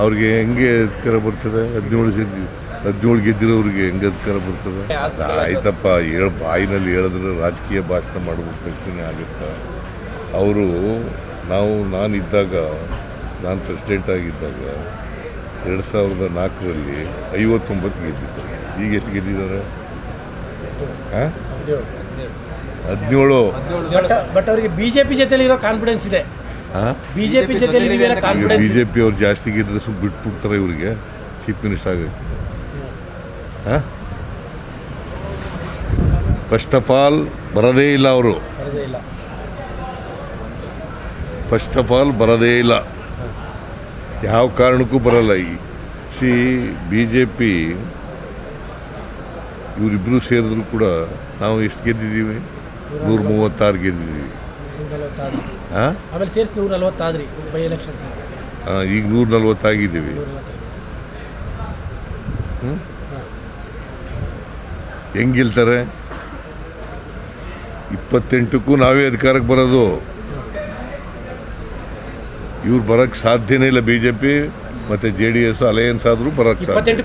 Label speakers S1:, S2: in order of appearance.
S1: ಅವ್ರಿಗೆ ಹೆಂಗೆ ಅಧಿಕಾರ ಬರ್ತದೆ? 17 ಗೆದ್ದಿರೋರಿಗೆ ಹೆಂಗೆ ಅಧಿಕಾರ ಬರ್ತದೆ? ಆಯ್ತಪ್ಪ, ಬಾಯಿನಲ್ಲಿ ಹೇಳಿದ್ರೆ ರಾಜಕೀಯ ಭಾಷಣ ಮಾಡಬೇಕು ತಕ್ಷಣ ಆಗುತ್ತಾ? ಅವರು ನಾನಿದ್ದಾಗ, ನಾನು ಪ್ರೆಸಿಡೆಂಟ್ ಆಗಿದ್ದಾಗ 2004ರಲ್ಲಿ 59 ಗೆದ್ದಿದ್ದಾರೆ. ಈಗ ಎಷ್ಟು ಗೆದ್ದಿದ್ದಾರೆ? 17.
S2: ಬಟ್ ಅವರಿಗೆ ಬಿಜೆಪಿ ಜೊತೆಲಿ ಇರೋ ಕಾನ್ಫಿಡೆನ್ಸ್ ಇದೆ. ಬಿಜೆಪಿ ಜೊತೆಲಿ ಕಾನ್ಫಿಡೆನ್ಸ್.
S1: ಬಿಜೆಪಿ ಅವ್ರು ಜಾಸ್ತಿ ಗೆದ್ದರೆ ಸುಮ್ಮನೆ ಬಿಟ್ಬಿಡ್ತಾರೆ ಇವರಿಗೆ ಚೀಫ್ ಮಿನಿಸ್ಟರ್ ಆಗೋಕ್ಕೆ. ಫಸ್ಟ್ ಆಫ್ ಆಲ್ ಬರೋದೇ ಇಲ್ಲ ಅವರು. ಫಸ್ಟ್ ಆಫ್ ಆಲ್ ಬರೋದೇ ಇಲ್ಲ, ಯಾವ ಕಾರಣಕ್ಕೂ ಬರಲ್ಲ. ಬಿ ಜೆ ಪಿ ಇವರಿಬ್ಬರು ಸೇರಿದ್ರು ಕೂಡ ನಾವು ಎಷ್ಟು ಗೆದ್ದಿದ್ದೀವಿ? 136 ಗೆದ್ದಿದ್ದೀವಿ.
S2: ಆಮೇಲೆ ಸೇರಿಸಿ 140 ಆದ್ರಿ ಬೈ ಎಲೆಕ್ಷನ್ಸ್.
S1: ಈಗ 140 ಆಗಿದ್ದೀವಿ. ಹೆಂಗೆ ಗೆಲ್ತಾರೆ? 28ಕ್ಕೂ ನಾವೇ ಅಧಿಕಾರಕ್ಕೆ ಬರೋದು. ಇವ್ರು ಬರೋಕ್ಕೆ ಸಾಧ್ಯನೇ ಇಲ್ಲ. ಬಿ ಜೆ ಪಿ ಮತ್ತು JDS ಅಲಯನ್ಸ್ ಆದರೂ ಬರೋಕ್ಕೆ ಸಾಧ್ಯ.